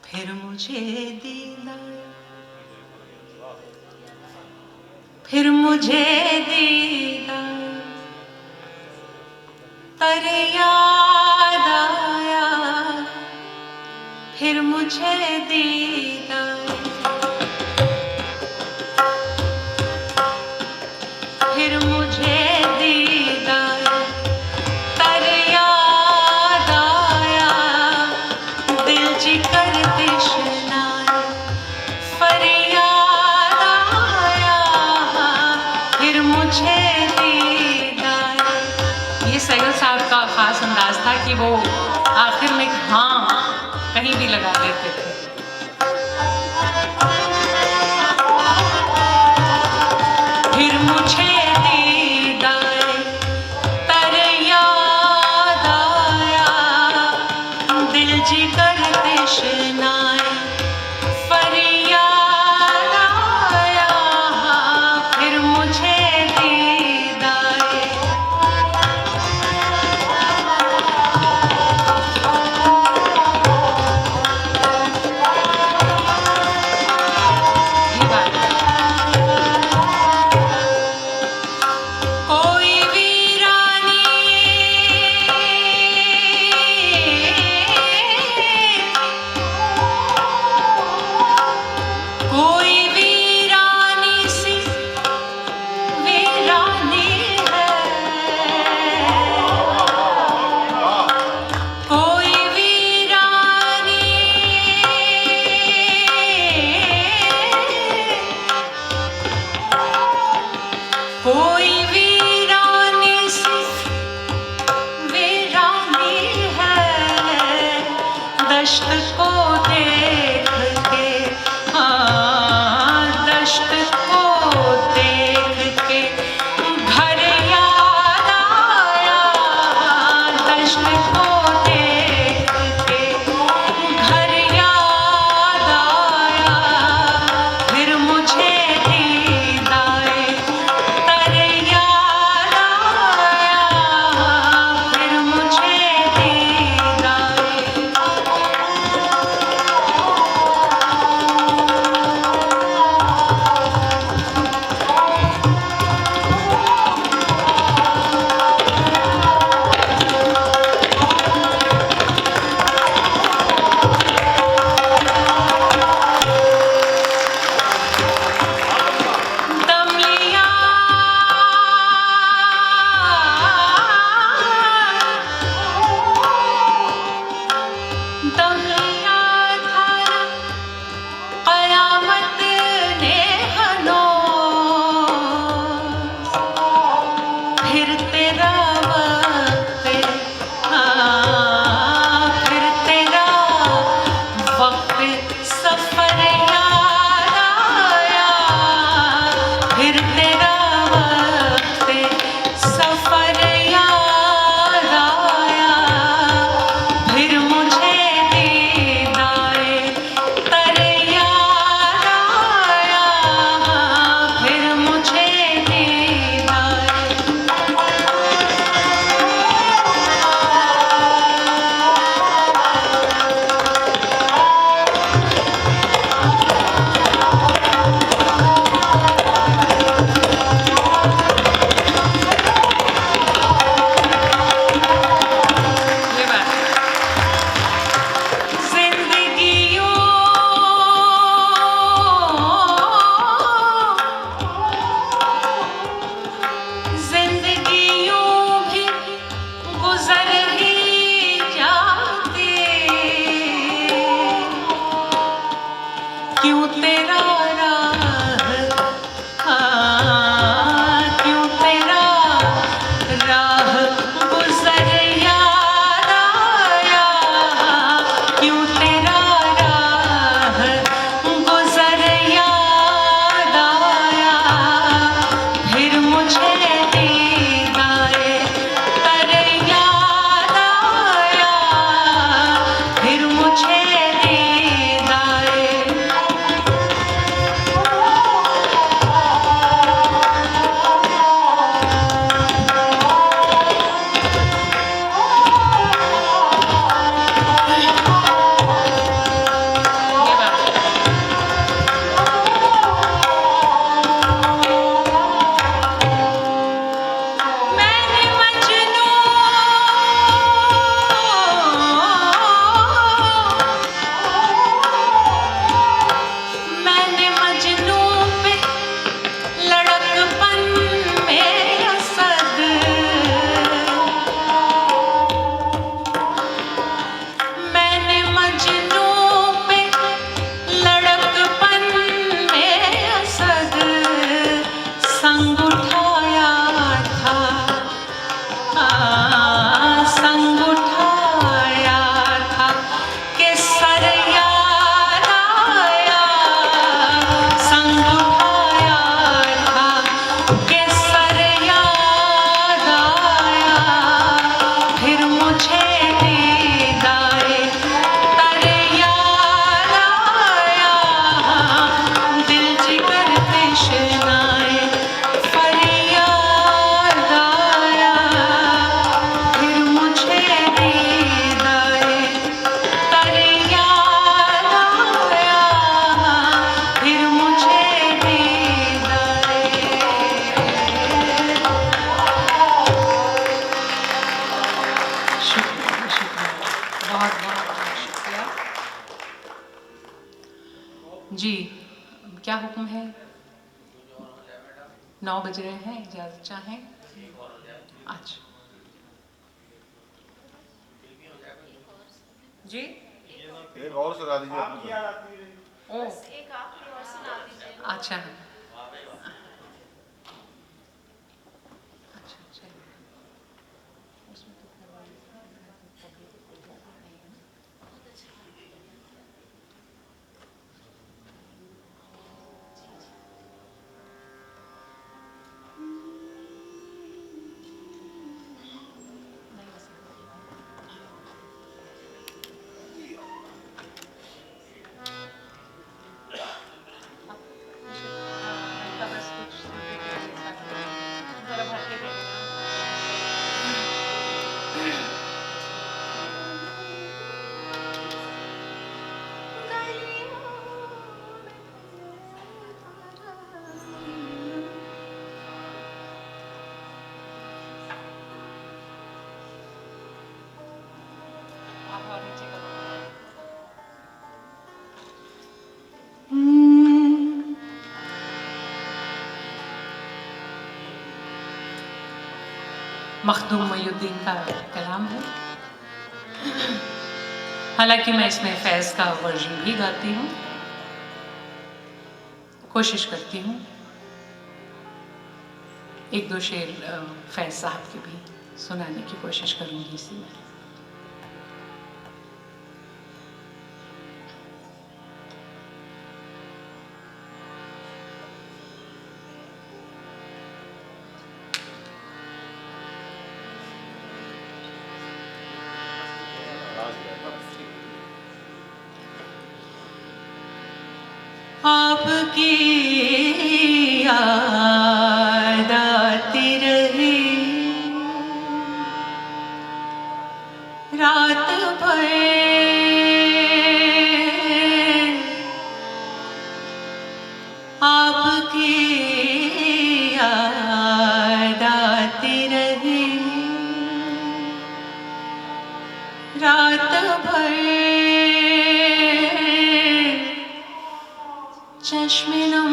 फिर मुझे दीदार, फिर मुझे दीदार तर याद आया, फिर मुझे दीदार, फिर मुझे दीदार तर याद आया, दिल जिकर तृष्णाए फरियाद आया, फिर मुझे दीदार। ये सैगल साहब का ख़ास अंदाज था कि वो आखिर में हाँ कहीं भी लगा देते थे। फिर मुझे दीदार तर याद आया, दिल जिगर तृष्णाए फरियाद आया, फिर मुझे दीदार। तेरा राह, क्यों तेरा राह गुजर याद आया, क्यों तेरा राह गुजर याद आया, फिर मुझे दीद आए तर याद आया, फिर मुझे दीद आए। मैंने मजनू मैंने मजनू पे लड़कपन में असद, मैंने मजनू पे लड़कपन में असद संग उठाया था, संग उठाया था कि सर याद आया, संग उठाया था कि सर याद आया, फिर मुझे दीद आए तर याद आया, दिल जिगर तृष्णाए फरियाद आया, फिर मुझे दीद आए तर याद आया, फिर मुझे दीद आए। शुक्रिया, शुक्रिया, बहुत बहुत शुक्रिया जी। क्या हुक्म है? 9 बज रहे हैं, इजाज़त चाहें? अच्छा जी, एक और सुना दीजिए अपनी। ओ अच्छा है, अच्छा चलिए। उसमें तो बस कुछ जरा भर के दे देना। आप और नीचे करो। मखदूम मोइनुद्दीन का कलाम है। हालांकि मैं इसमें फैज़ का वर्जन भी गाती हूँ, कोशिश करती हूँ एक दो शेर फैज़ साहब के भी सुनाने की कोशिश करूँगी इसी में। आपकी याद आती रही रात भर, आपकी याद आती रही रात भर, चश्मे नम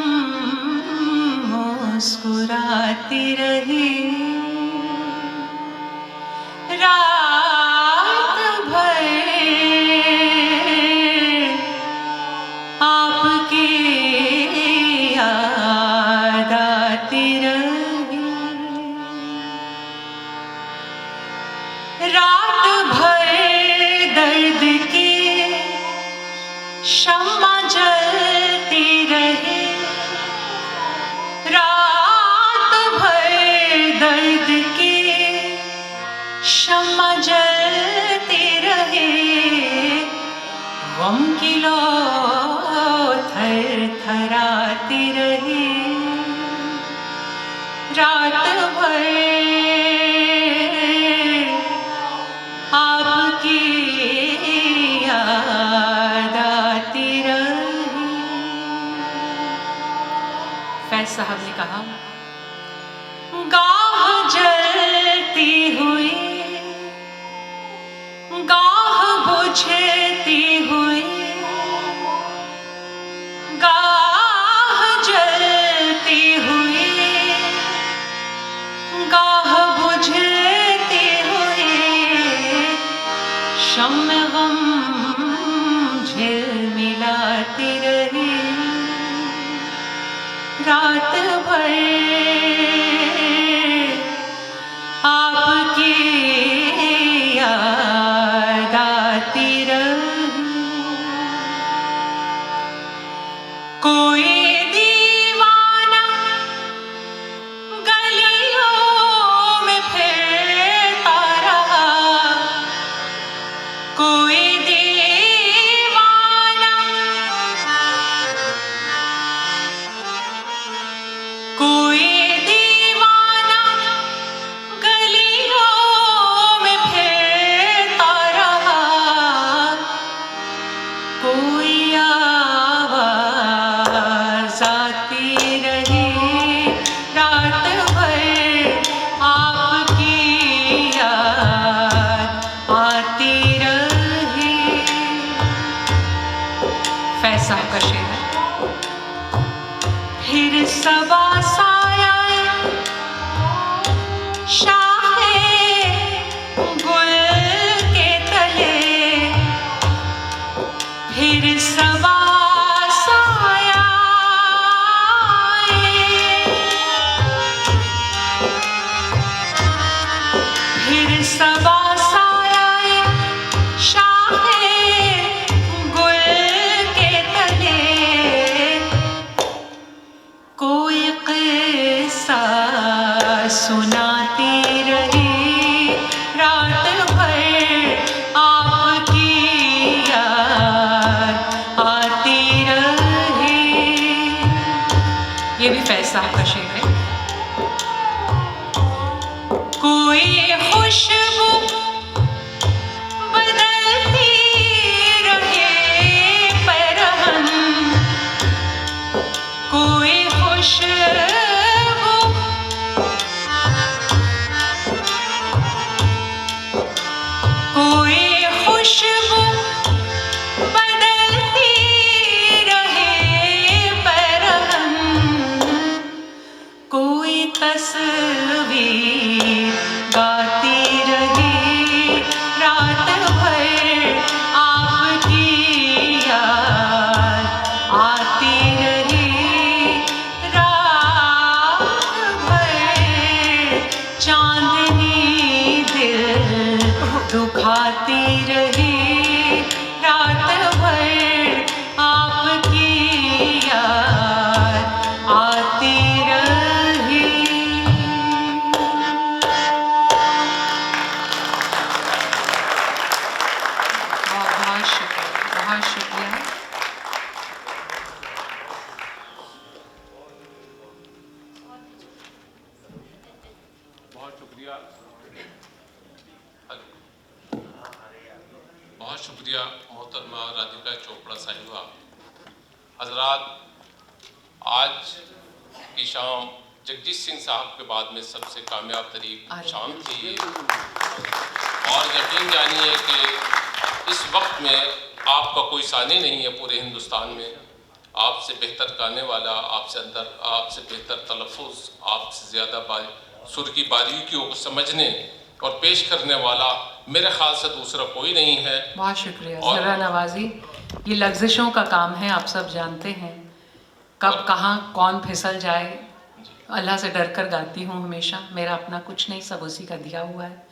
मुस्कुराती रही रात भर, आपकी गाती रही रात भर आपकी याद आती रही। फैज साहब ने कहा, गाह जलती हुई, गाह बुझती हुई, गाह जलती हुई, गाह बुझती हुई, शम्म गम झिलमिलाती रही रात भर आपकी याद आती रही। कोई दीवाना गलियों में फिरता रहा, कोई दीवाना, कोई दीवाना गलियों में फिरता रहा, कोई आवाज़ आती रही रात भर आपकी याद आती रही। फैज साहब का शेर है। फिर सबा साया शाहे गुल के तले, फिर सबा साया, फिर सबा साया शाहे गुल के तले, कोई किस्सा सुनाती रही रात भर आपकी याद आती रही। ये भी फैज साहब का शेर है। कोई खुशबू बदलती रहे परहन, कोई खुशबू, कोई खुशबू बदलती रहे परहन, कोई तस्वीर गाती रही रात भर आपकी याद आती रही रात भर, चांदनी दिल दुखाती रही रात भर आपकी याद आती रही। बहुत शुक्रिया, बहुत शुक्रिया। बहुत शुक्रिया, बहुत शुक्रिया मोहतरमा राधिका चोपड़ा साहिबा। हजरात, आज की शाम जगजीत सिंह साहब के बाद में सबसे कामयाब तरीन शाम थी ये, और यकीन जानिए कि इस वक्त में आपका कोई सानी नहीं है पूरे हिंदुस्तान में। आपसे बेहतर गाने वाला, आपसे बेहतर तलफ़ुज़, आपसे ज़्यादा सुर की बारीकियों को समझने और पेश करने वाला मेरे ख्याल से दूसरा कोई नहीं है। बहुत शुक्रिया। ज़रा नवाजी, ये लफ्ज़िशों का काम है, आप सब जानते हैं कब कहाँ कौन फिसल जाए। अल्लाह से डर कर गाती हूँ हमेशा, मेरा अपना कुछ नहीं, सब उसी का दिया हुआ है।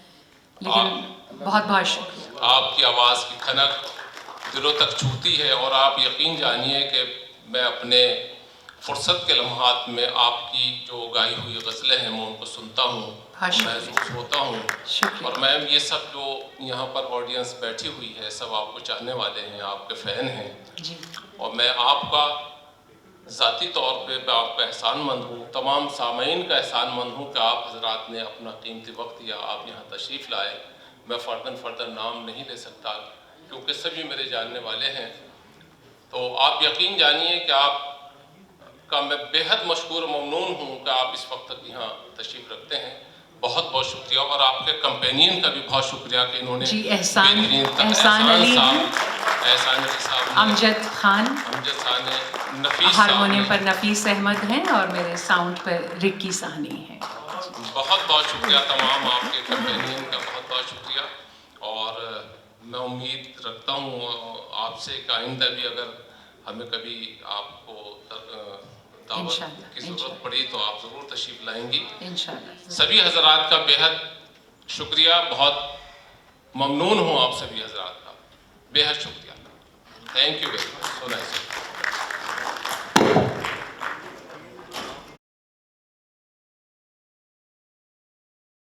लेकिन बहुत बहुत शुक्रिया। आपकी आवाज़ की खनक दिलों तक छूती है, और आप यकीन जानिए कि मैं अपने फुर्सत के लम्हात में आपकी जो गाई हुई गज़लें हैं मैं उनको सुनता हूँ, महसूस होता हूँ। और मैम, ये सब जो यहाँ पर ऑडियंस बैठी हुई है सब आपको चाहने वाले हैं, आपके फ़ैन हैं, और मैं आपका ज़ाती तौर पे मैं आपका एहसानमंद हूँ, तमाम सामीन का एहसानमंद हूँ कि आप हजरात ने अपना कीमती वक्त दिया, आप यहाँ तशरीफ़ लाए। मैं फ़र्दन नाम नहीं ले सकता क्योंकि सभी मेरे जानने वाले हैं। तो आप यकीन जानिए कि आपका मैं बेहद मशकूर ममनून हूँ कि आप इस वक्त तक यहाँ तशरीफ़ रखते हैं। बहुत बहुत शुक्रिया। और आपके कंपेनियन का भी बहुत शुक्रिया कि इन्होंने जी एहसान अली साहब, अमजद खान ने, नफीस हारमोनियम पर नफीस अहमद हैं और मेरे साउंड पर रिक्की साहनी हैं। बहुत बहुत शुक्रिया तमाम आपके कंपेनियन का, बहुत बहुत शुक्रिया। और मैं उम्मीद रखता हूँ आपसे कि आइंदा भी अगर हमें कभी आपको दावत की ज़रूरत पड़ी तो आप ज़रूर तशरीफ़ लाएंगी इंशाअल्लाह। सभी हजरात का बेहद शुक्रिया, बहुत ममनून हूँ आप सभी हजरात का, बेहद शुक्रिया। Thank you very much. So nice.